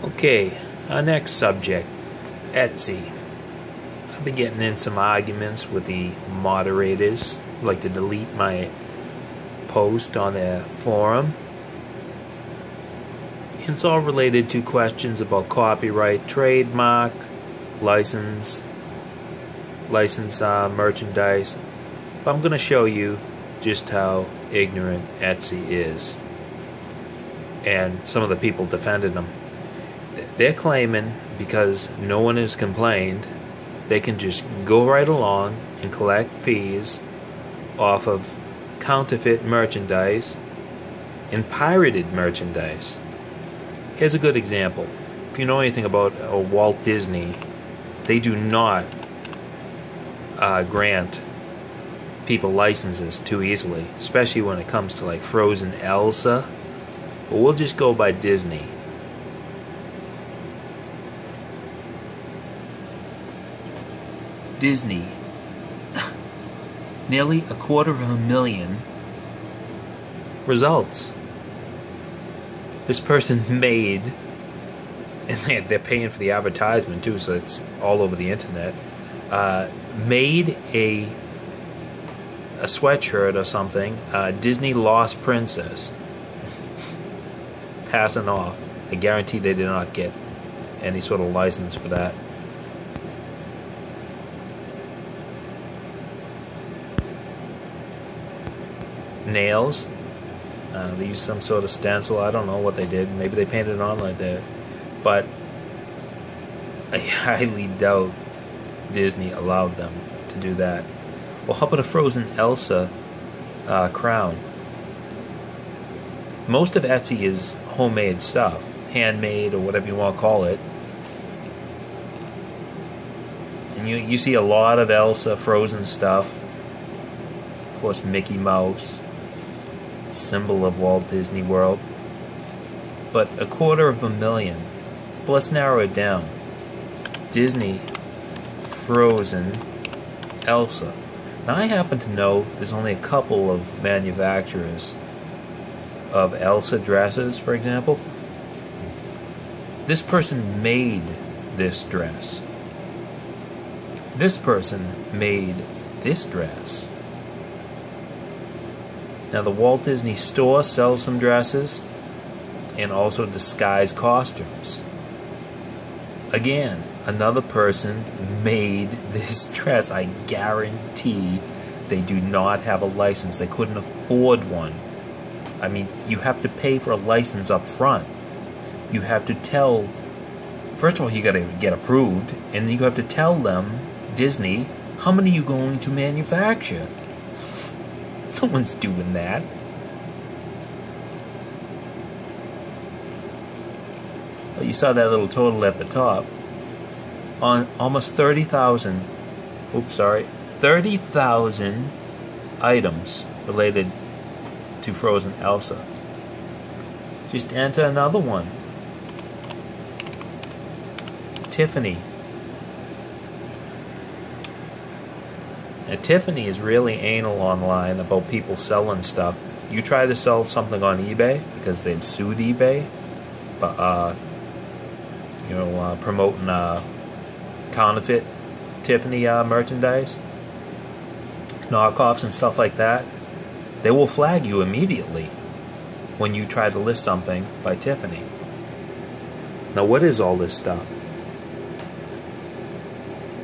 Okay, our next subject, Etsy. I've been getting in some arguments with the moderators who like to delete my post on their forum. It's all related to questions about copyright, trademark, license merchandise. But I'm going to show you just how ignorant Etsy is. And some of the people defended them. They're claiming because no one has complained, they can just go right along and collect fees off of counterfeit merchandise and pirated merchandise. Here's a good example. If you know anything about Walt Disney, they do not grant people licenses too easily, especially when it comes to like Frozen Elsa. But we'll just go by Disney. Disney, nearly 250,000 results. This person made, and they're paying for the advertisement too, so it's all over the internet, made a sweatshirt or something, Disney Lost Princess, passing off. I guarantee they did not get any sort of license for that. Nails. They used some sort of stencil. I don't know what they did. Maybe they painted it on like that. But I highly doubt Disney allowed them to do that. Well, how about a Frozen Elsa crown? Most of Etsy is homemade stuff. Handmade or whatever you want to call it. And you see a lot of Elsa Frozen stuff. Of course, Mickey Mouse. Symbol of Walt Disney World. But 250,000. But let's narrow it down. Disney Frozen Elsa. Now I happen to know there's only a couple of manufacturers of Elsa dresses, for example. This person made this dress. This person made this dress. Now the Walt Disney Store sells some dresses and also disguise costumes. Again, another person made this dress. I guarantee they do not have a license. They couldn't afford one. I mean, you have to pay for a license up front. You have to tell, first of all, you got to get approved, and then you have to tell them, Disney, how many you're going to manufacture. No one's doing that. Well, you saw that little total at the top. On almost 30,000, 30,000 items related to Frozen Elsa. Just enter another one. Tiffany. Now, Tiffany is really anal online about people selling stuff. You try to sell something on eBay because they've sued eBay, but promoting counterfeit Tiffany merchandise, knockoffs and stuff like that. They will flag you immediately when you try to list something by Tiffany. Now, what is all this stuff?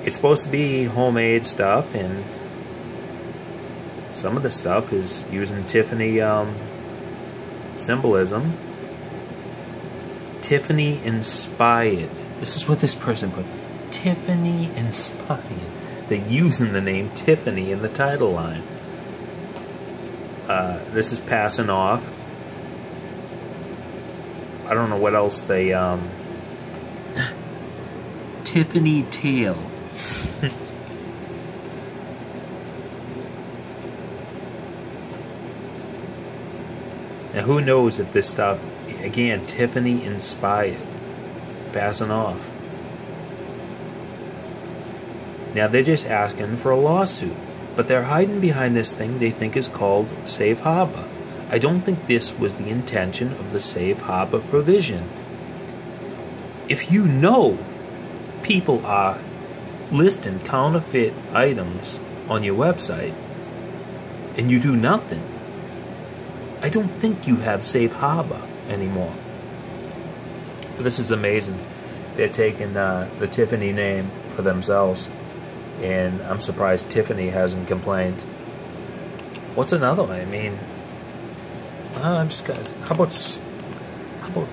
It's supposed to be homemade stuff, and some of the stuff is using Tiffany symbolism. Tiffany inspired. This is what this person put. Tiffany inspired. They're using the name Tiffany in the title line. This is passing off. I don't know what else they Tiffany tail. Now who knows if this stuff, again, Tiffany inspired, passing off. Now they're just asking for a lawsuit, but they're hiding behind this thing they think is called safe harbor. I don't think this was the intention of the safe harbor provision. if you know people are listing counterfeit items on your website and you do nothing, I don't think you have safe harbor anymore. But this is amazing. They're taking the Tiffany name for themselves, and I'm surprised Tiffany hasn't complained. What's another one? I mean, I'm just gonna. How about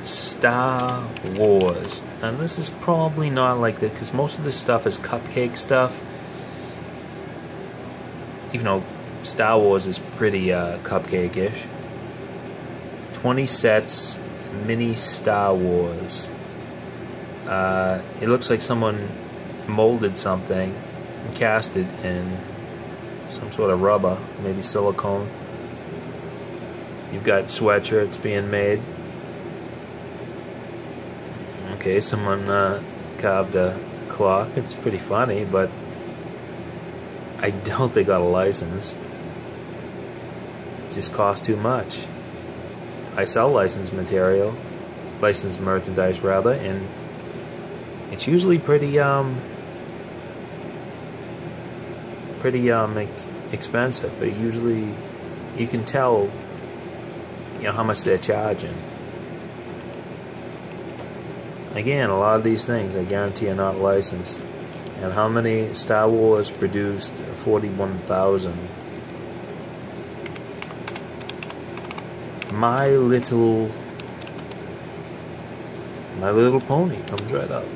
Star Wars? And this is probably not like that, because most of this stuff is cupcake stuff. Even though Star Wars is pretty cupcake-ish. 20 sets, mini Star Wars. It looks like someone molded something and cast it in some sort of rubber, maybe silicone. You've got sweatshirts being made. Okay, someone carved a clock. It's pretty funny, but I doubt they got a license. It just costs too much. I sell licensed material, licensed merchandise rather, and it's usually pretty expensive. It usually, you can tell, you know, how much they're charging. Again, a lot of these things I guarantee are not licensed. And how many Star Wars produced? 41,000. My Little Pony comes right up.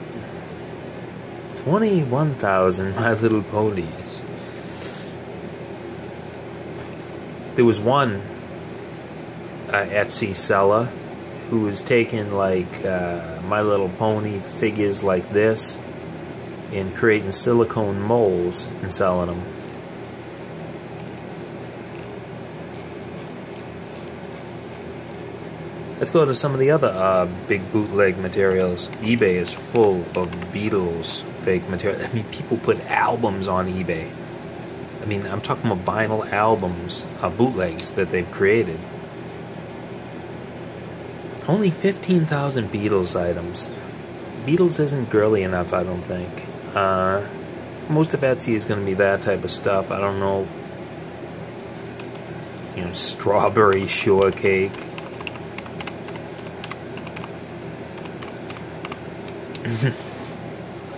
21,000 My Little Ponies. There was one Etsy seller who was taking like My Little Pony figures like this and creating silicone molds and selling them. Let's go to some of the other big bootleg materials. eBay is full of Beatles fake material. I mean, people put albums on eBay. I mean, I'm talking about vinyl albums, bootlegs that they've created. Only 15,000 Beatles items. Beatles isn't girly enough, I don't think. Most of Etsy is going to be that type of stuff. I don't know. You know, strawberry shortcake.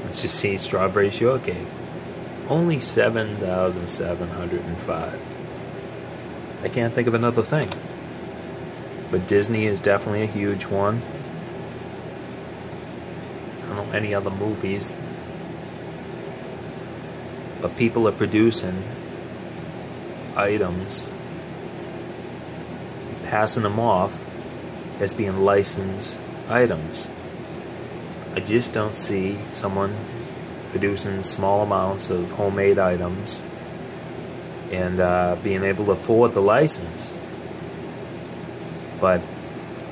Let's just see strawberry shortcake. Only 7,705. I can't think of another thing. But Disney is definitely a huge one. I don't know any other movies. But people are producing items, passing them off as being licensed items. I just don't see someone producing small amounts of homemade items and being able to afford the license. But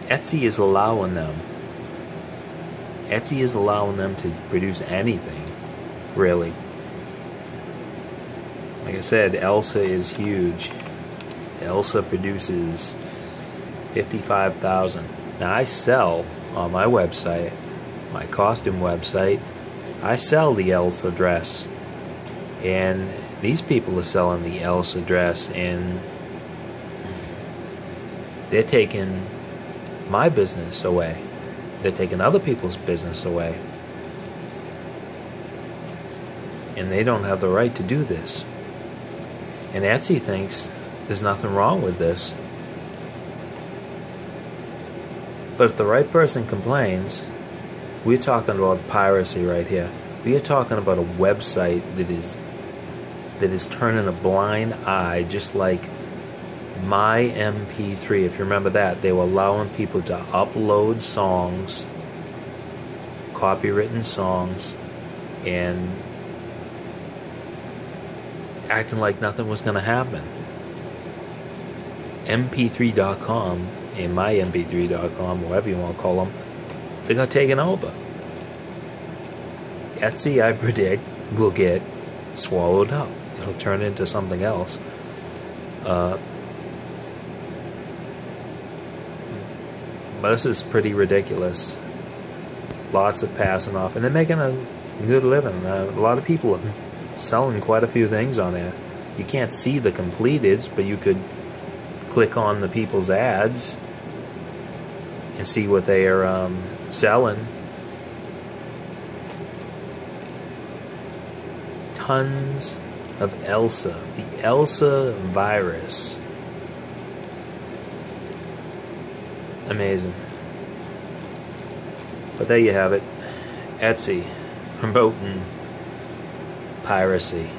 Etsy is allowing them. Etsy is allowing them to produce anything, really. Like I said, Elsa is huge. Elsa produces 55,000. Now I sell on my website, my costume website, I sell the Elsa dress. And these people are selling the Elsa dress, and they're taking my business away. They're taking other people's business away. And they don't have the right to do this. And Etsy thinks there's nothing wrong with this. But if the right person complains, we're talking about piracy right here. We are talking about a website that is turning a blind eye, just like My MP3. If you remember that, they were allowing people to upload songs, copywritten songs, and acting like nothing was going to happen. MP3.com and MyMP3.com, whatever you want to call them, they got taken over. Etsy, I predict, will get swallowed up. It'll turn into something else. But this is pretty ridiculous. lots of passing off, and they're making a good living. A lot of people are selling quite a few things on there. You can't see the completeds, but you could click on the people's ads and see what they are selling. Tons of Elsa. The Elsa virus. Amazing. But there you have it. Etsy promoting piracy.